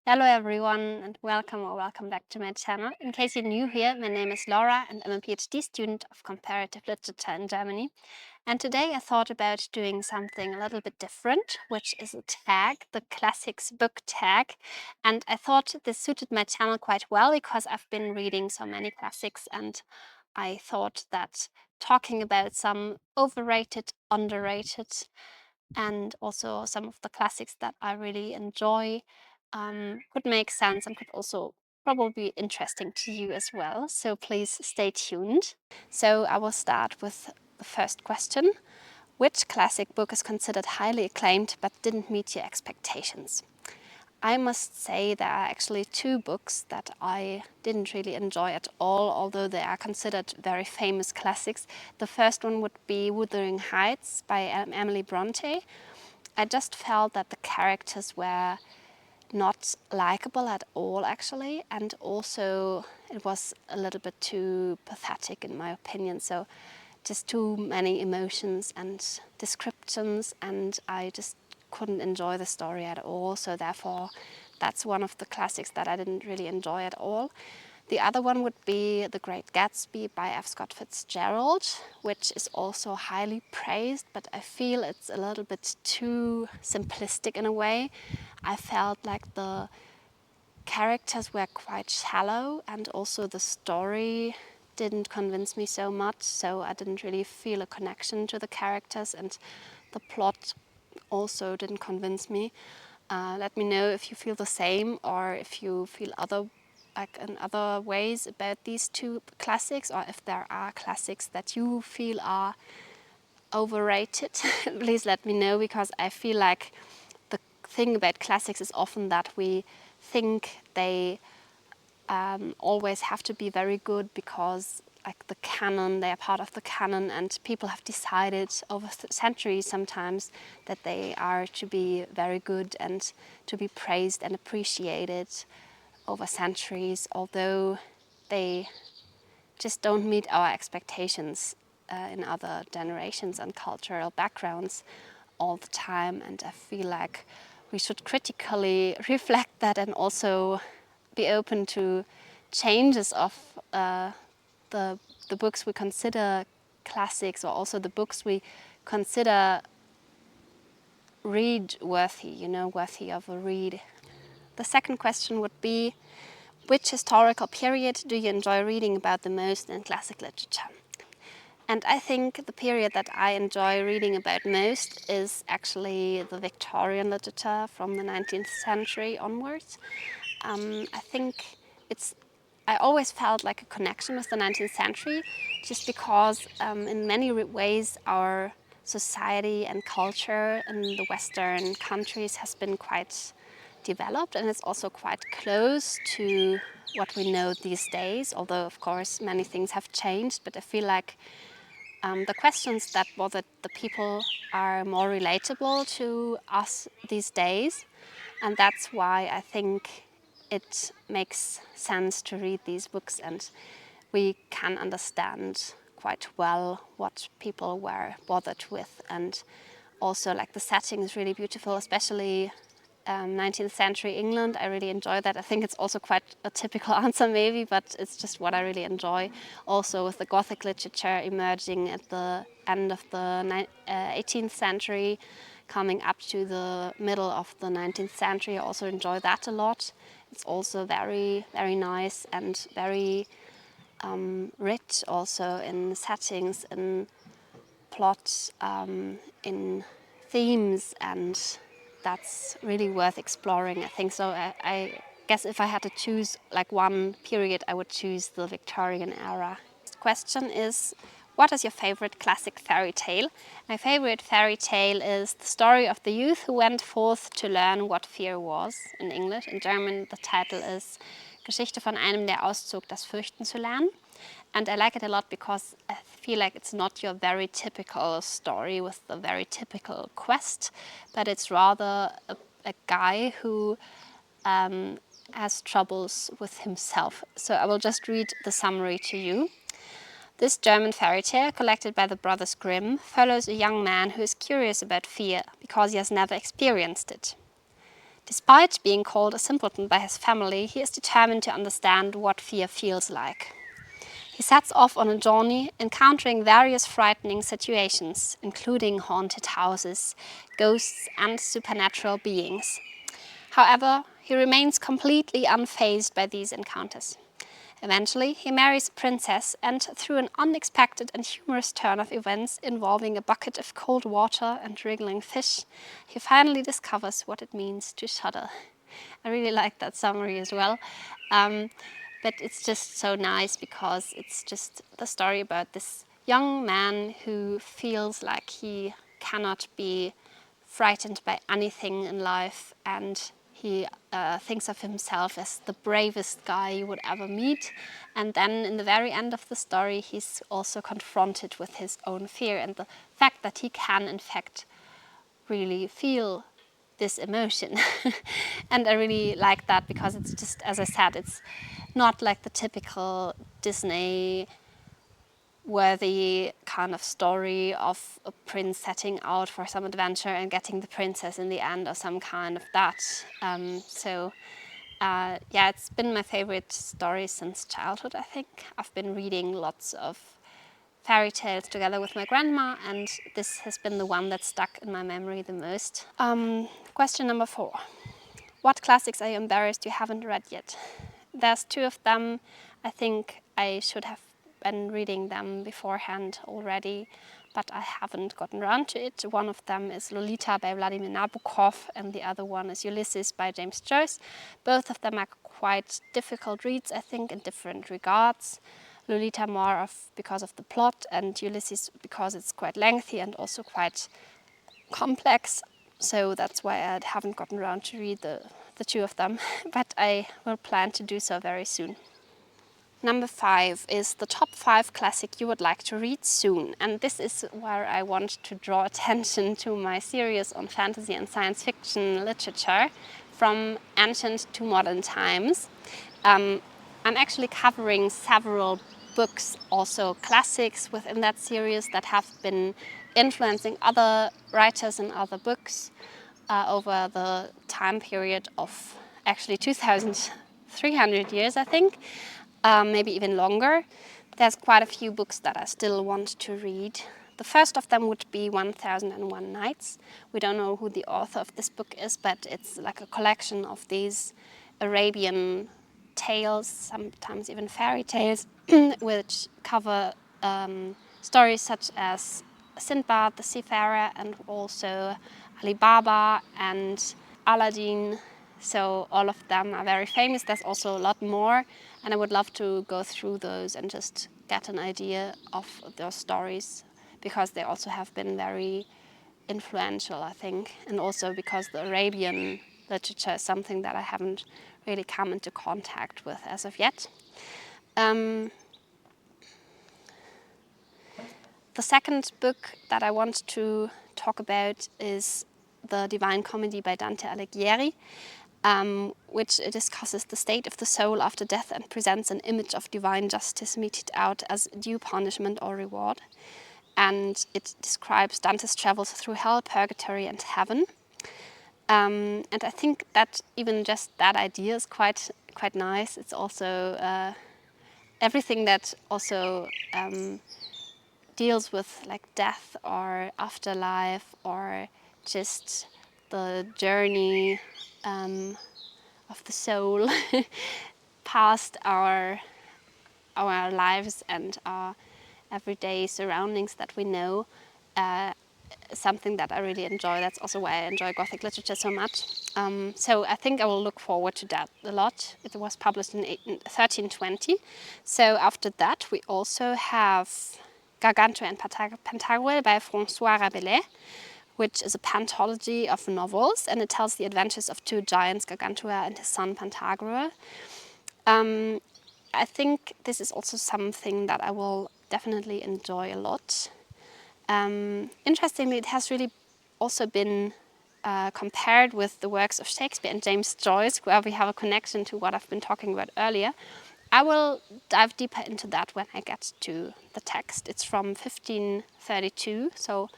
Hello everyone and welcome back to my channel. In case you're new here, my name is Laura and I'm a PhD student of Comparative Literature in Germany. And today I thought about doing something a little bit different, which is a tag, the classics book tag. And I thought this suited my channel quite well because I've been reading so many classics, and I thought that talking about some overrated, underrated, and also some of the classics that I really enjoy could make sense and could also probably be interesting to you as well. So please stay tuned. So I will start with the first question. Which classic book is considered highly acclaimed but didn't meet your expectations? I must say there are actually two books that I didn't really enjoy at all, although they are considered very famous classics. The first one would be Wuthering Heights by Emily Bronte. I just felt that the characters were not likable at all, actually, and also it was a little bit too pathetic in my opinion. So just too many emotions and descriptions, and I just couldn't enjoy the story at all. So therefore that's one of the classics that I didn't really enjoy at all. The other one would be The Great Gatsby by F. Scott Fitzgerald, which is also highly praised, but I feel it's a little bit too simplistic in a way. I felt like the characters were quite shallow, and also the story didn't convince me so much, so I didn't really feel a connection to the characters, and the plot also didn't convince me. Let me know if you feel the same, or if you feel in other ways about these two classics, or if there are classics that you feel are overrated. Please let me know, because I feel like the thing about classics is often that we think they always have to be very good because like the canon, they are part of the canon, and people have decided over centuries sometimes that they are to be very good and to be praised and appreciated over centuries, although they just don't meet our expectations in other generations and cultural backgrounds all the time. And I feel like we should critically reflect that and also be open to changes of the books we consider classics, or also the books we consider read worthy, worthy of a read. The second question would be, which historical period do you enjoy reading about the most in classic literature? And I think the period that I enjoy reading about most is actually the Victorian literature from the 19th century onwards. I think I always felt like a connection with the 19th century, just because in many ways our society and culture in the Western countries has been quite developed, and it's also quite close to what we know these days, although of course many things have changed. But I feel like the questions that bother the people are more relatable to us these days, and that's why I think it makes sense to read these books, and we can understand quite well what people were bothered with. And also, like, the setting is really beautiful, especially 19th century England. I really enjoy that. I think it's also quite a typical answer maybe, but it's just what I really enjoy. Also with the Gothic literature emerging at the end of the 18th century, coming up to the middle of the 19th century, I also enjoy that a lot. It's also very, very nice and very rich also in settings, in plot, in themes, and that's really worth exploring, I think. So I guess if I had to choose like one period, I would choose the Victorian era. Next question is, what is your favorite classic fairy tale? My favorite fairy tale is the story of the youth who went forth to learn what fear was, in English. In German, the title is Geschichte von einem, der auszog, das Fürchten zu lernen. And I like it a lot because I feel like it's not your very typical story with the very typical quest, but it's rather a guy who has troubles with himself. So I will just read the summary to you. This German fairy tale, collected by the Brothers Grimm, follows a young man who is curious about fear because he has never experienced it. Despite being called a simpleton by his family, he is determined to understand what fear feels like. He sets off on a journey, encountering various frightening situations, including haunted houses, ghosts, and supernatural beings. However, he remains completely unfazed by these encounters. Eventually, he marries a princess, and through an unexpected and humorous turn of events involving a bucket of cold water and wriggling fish, he finally discovers what it means to shudder. I really like that summary as well. But it's just so nice because it's just the story about this young man who feels like he cannot be frightened by anything in life, and he thinks of himself as the bravest guy you would ever meet. And then in the very end of the story, he's also confronted with his own fear and the fact that he can in fact really feel this emotion. And I really like that because it's just, as I said, it's not like the typical Disney worthy kind of story of a prince setting out for some adventure and getting the princess in the end or some kind of that. Yeah, it's been my favorite story since childhood, I think. I've been reading lots of fairy tales together with my grandma, and this has been the one that stuck in my memory the most. Question number 4. What classics are you embarrassed you haven't read yet? There's 2 of them. I think I should have been reading them beforehand already, but I haven't gotten around to it. One of them is Lolita by Vladimir Nabokov, and the other one is Ulysses by James Joyce. Both of them are quite difficult reads, I think, in different regards. Lolita more because of the plot, and Ulysses because it's quite lengthy and also quite complex. So that's why I haven't gotten around to read the 2 of them, but I will plan to do so very soon. Number 5 is the top 5 classic you would like to read soon. And this is where I want to draw attention to my series on fantasy and science fiction literature from ancient to modern times. I'm actually covering several books, also classics within that series that have been influencing other writers and other books over the time period of actually 2,300 years, I think. Maybe even longer. There's quite a few books that I still want to read. The first of them would be 1001 Nights. We don't know who the author of this book is, but it's like a collection of these Arabian tales, sometimes even fairy tales, which cover stories such as Sindbad the Seafarer and also Ali Baba and Aladdin. So all of them are very famous. There's also a lot more, and I would love to go through those and just get an idea of those stories, because they also have been very influential, I think, and also because the Arabian literature is something that I haven't really come into contact with as of yet. The second book that I want to talk about is The Divine Comedy by Dante Alighieri, which discusses the state of the soul after death and presents an image of divine justice meted out as due punishment or reward. And it describes Dante's travels through hell, purgatory and heaven. And I think that even just that idea is quite nice. It's also everything that also deals with like death or afterlife or just the journey of the soul past our lives and our everyday surroundings that we know. Something that I really enjoy. That's also why I enjoy Gothic literature so much. So I think I will look forward to that a lot. It was published in 1320. So after that we also have Gargantua and Pantagruel by François Rabelais, which is a pantology of novels, and it tells the adventures of 2 giants, Gargantua and his son Pantagruel. I think this is also something that I will definitely enjoy a lot. Interestingly, it has really also been compared with the works of Shakespeare and James Joyce, where we have a connection to what I've been talking about earlier. I will dive deeper into that when I get to the text. It's from 1532, so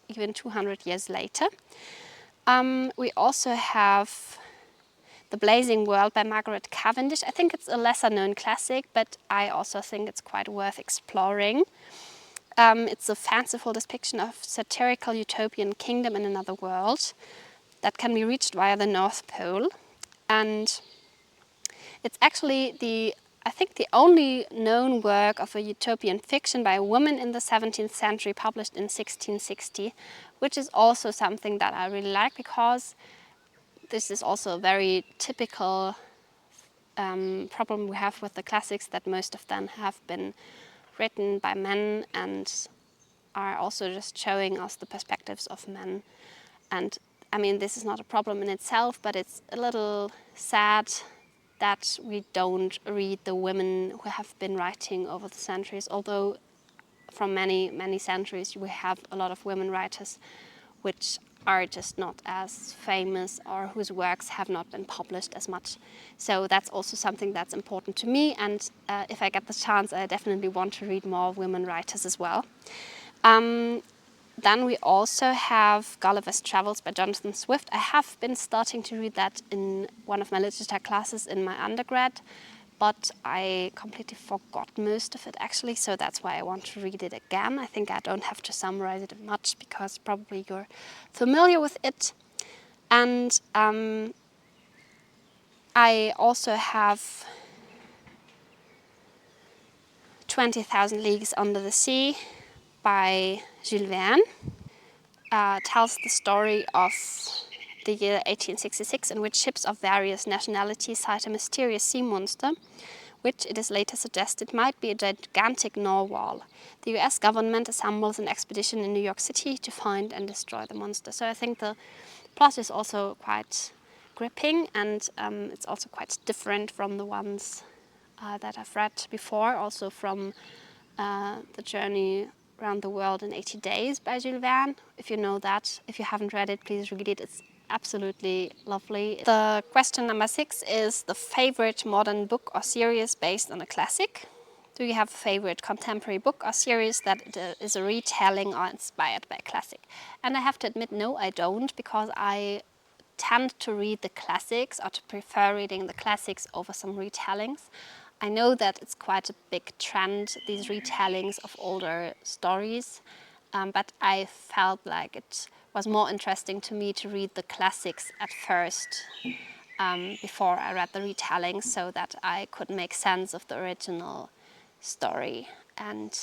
even 200 years later. We also have The Blazing World by Margaret Cavendish. I think it's a lesser known classic, but I also think it's quite worth exploring. It's a fanciful depiction of satirical utopian kingdom in another world that can be reached via the North Pole. And it's actually I think the only known work of a utopian fiction by a woman in the 17th century, published in 1660, which is also something that I really like, because this is also a very typical problem we have with the classics, that most of them have been written by men and are also just showing us the perspectives of men. And I mean, this is not a problem in itself, but it's a little sad that we don't read the women who have been writing over the centuries, although from many, many centuries we have a lot of women writers which are just not as famous, or whose works have not been published as much. So that's also something that's important to me, and if I get the chance, I definitely want to read more women writers as well. Then we also have Gulliver's Travels by Jonathan Swift. I have been starting to read that in one of my literature classes in my undergrad, but I completely forgot most of it actually, so that's why I want to read it again. I think I don't have to summarize it much, because probably you're familiar with it. And I also have 20,000 Leagues Under the Sea by Jules Verne. Tells the story of the year 1866, in which ships of various nationalities sight a mysterious sea monster, which it is later suggested might be a gigantic narwhal. The US government assembles an expedition in New York City to find and destroy the monster. So I think the plot is also quite gripping, and it's also quite different from the ones that I've read before, also from The Journey Around the World in 80 Days by Jules Verne. If you know that, if you haven't read it, please read it. It's absolutely lovely. The question number 6 is the favorite modern book or series based on a classic. Do you have a favorite contemporary book or series that is a retelling or inspired by a classic? And I have to admit, no, I don't, because I tend to read the classics, or to prefer reading the classics over some retellings. I know that it's quite a big trend, these retellings of older stories, but I felt like it was more interesting to me to read the classics at first, before I read the retellings, so that I could make sense of the original story. And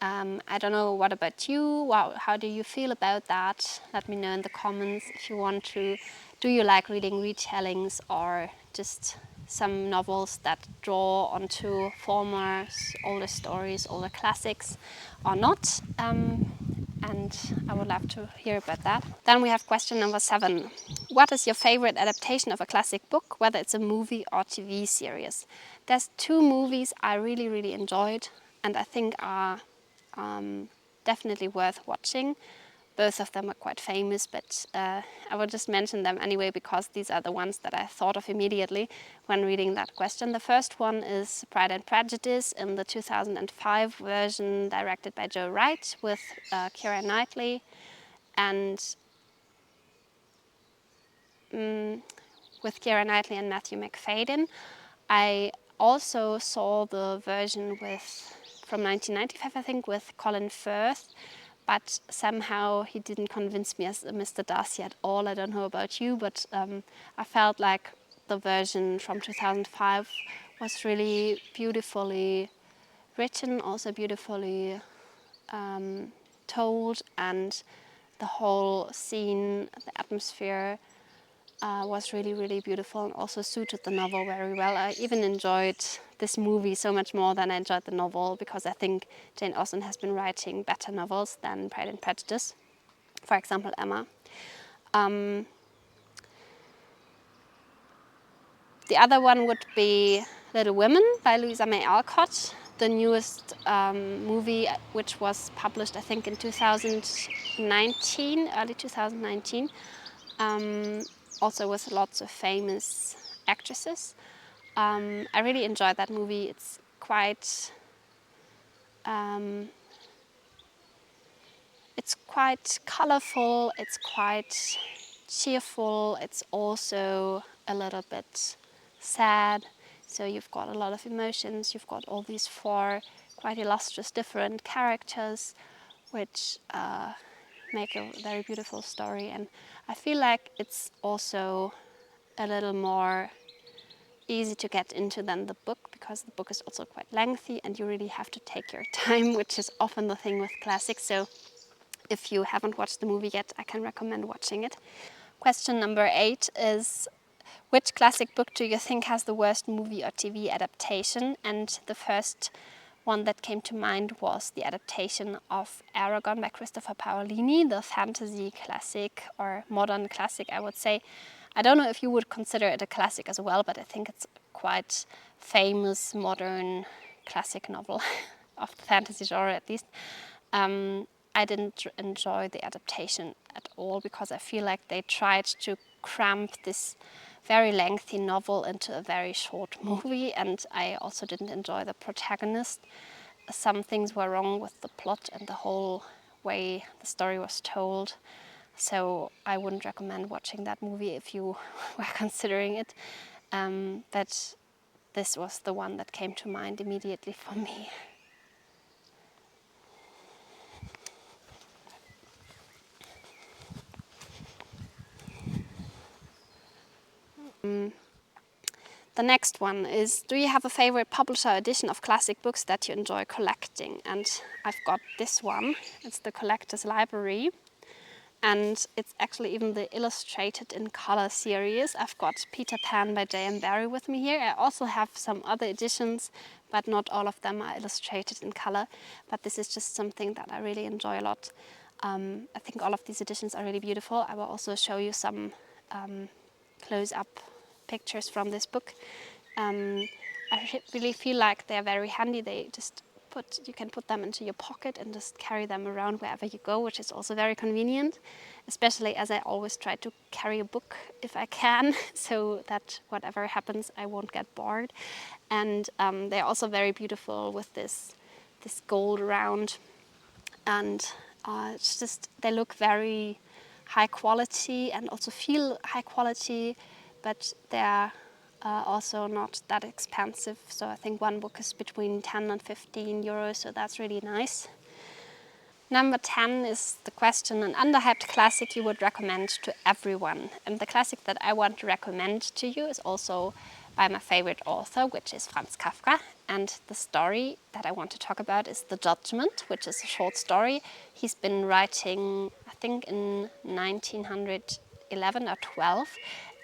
I don't know, what about you? How do you feel about that? Let me know in the comments if you want to. Do you like reading retellings, or just some novels that draw onto former, older stories, older classics, or not? And I would love to hear about that. Then we have question number 7. What is your favorite adaptation of a classic book, whether it's a movie or TV series? There's 2 movies I really, really enjoyed, and I think are definitely worth watching. Both of them are quite famous, but I will just mention them anyway, because these are the ones that I thought of immediately when reading that question. The first one is Pride and Prejudice, in the 2005 version, directed by Joe Wright, with Keira Knightley and Matthew McFadden. I also saw the version from 1995, I think, with Colin Firth, but somehow he didn't convince me as Mr. Darcy at all. I don't know about you, but I felt like the version from 2005 was really beautifully written, also beautifully told, and the whole scene, the atmosphere was really, really beautiful, and also suited the novel very well. I even enjoyed this movie so much more than I enjoyed the novel, because I think Jane Austen has been writing better novels than Pride and Prejudice. For example, Emma. The other one would be Little Women by Louisa May Alcott, the newest movie, which was published, I think, in 2019, early 2019. Also with lots of famous actresses. I really enjoyed that movie. It's quite colorful, it's quite cheerful, it's also a little bit sad. So you've got a lot of emotions. You've got all these four quite illustrious different characters, which make a very beautiful story. And I feel like it's also a little more easy to get into than the book, because the book is also quite lengthy and you really have to take your time, which is often the thing with classics. So if you haven't watched the movie yet, I can recommend watching it. Question number 8 is, which classic book do you think has the worst movie or TV adaptation? And the first one that came to mind was the adaptation of Aragon by Christopher Paolini, the fantasy classic, or modern classic, I would say. I don't know if you would consider it a classic as well, but I think it's quite famous modern classic novel of the fantasy genre, at least. I didn't enjoy the adaptation at all, because I feel like they tried to cramp this very lengthy novel into a very short movie, and I also didn't enjoy the protagonist. Some things were wrong with the plot and the whole way the story was told. So I wouldn't recommend watching that movie if you were considering it. But this was the one that came to mind immediately for me. The next one is, do you have a favorite publisher edition of classic books that you enjoy collecting? And I've got this one. It's the Collector's Library. And it's actually even the illustrated in color series. I've got Peter Pan by J.M. Barrie with me here. I also have some other editions, but not all of them are illustrated in color. But this is just something that I really enjoy a lot. I think all of these editions are really beautiful. I will also show you some close-up pictures from this book. I really feel like they're very handy. They just you can put them into your pocket and just carry them around wherever you go, which is also very convenient, especially as I always try to carry a book if I can, so that whatever happens, I won't get bored. And they're also very beautiful with this gold round, and it's just, they look very high quality and also feel high quality, but they're also not that expensive. So I think one book is between 10 and 15 euros, so that's really nice. Number 10 is the question, an underhyped classic you would recommend to everyone. And the classic that I want to recommend to you is also by my favorite author, which is Franz Kafka. And the story that I want to talk about is The Judgment, which is a short story. He's been writing, I think, in 1911 or 12.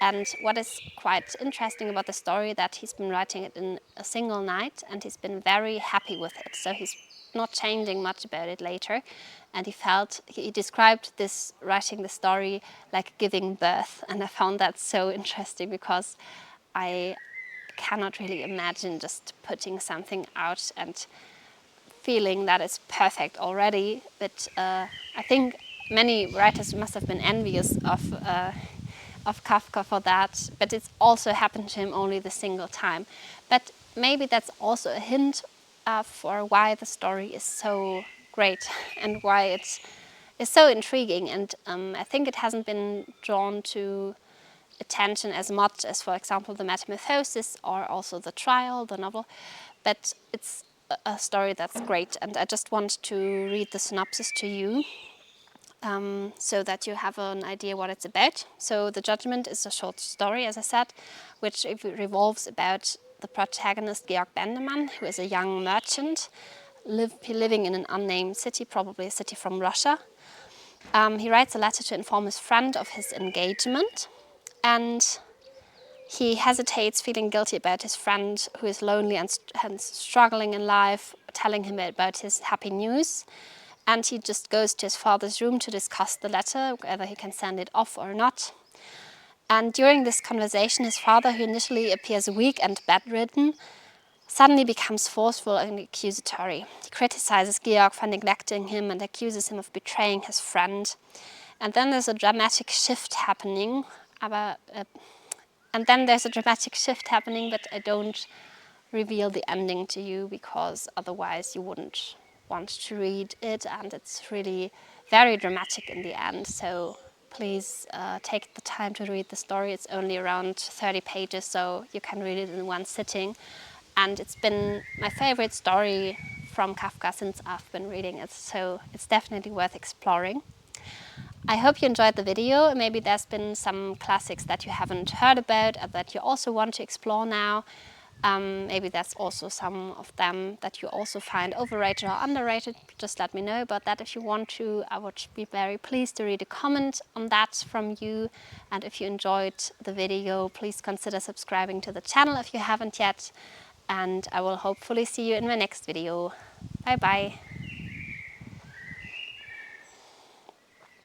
And what is quite interesting about the story, that he's been writing it in a single night and he's been very happy with it. So he's not changing much about it later. And he described this, writing the story, like giving birth. And I found that so interesting, because I cannot really imagine just putting something out and feeling that it's perfect already. But I think many writers must have been envious of Kafka for that, but it's also happened to him only the single time. But maybe that's also a hint for why the story is so great and why it is so intriguing. And I think it hasn't been drawn to attention as much as, for example, the Metamorphosis or also the Trial, the novel. But it's a story that's great, and I just want to read the synopsis to you. So that you have an idea what it's about. So The Judgment is a short story, as I said, which revolves about the protagonist Georg Bendemann, who is a young merchant living in an unnamed city, probably a city from Russia. He writes a letter to inform his friend of his engagement, and he hesitates, feeling guilty about his friend who is lonely and struggling in life, telling him about his happy news. And he just goes to his father's room to discuss the letter, whether he can send it off or not. And during this conversation, his father, who initially appears weak and bedridden, suddenly becomes forceful and accusatory. He criticizes Georg for neglecting him and accuses him of betraying his friend. And then there's a dramatic shift happening. But I don't reveal the ending to you, because otherwise you wouldn't want to read it, and it's really very dramatic in the end. So please take the time to read the story. It's only around 30 pages, so you can read it in one sitting. And it's been my favorite story from Kafka since I've been reading it, so it's definitely worth exploring. I hope you enjoyed the video. Maybe there's been some classics that you haven't heard about and that you also want to explore now. Maybe there's also some of them that you also find overrated or underrated. Just let me know about that if you want to. I would be very pleased to read a comment on that from you. And if you enjoyed the video, please consider subscribing to the channel if you haven't yet. And I will hopefully see you in my next video. Bye bye.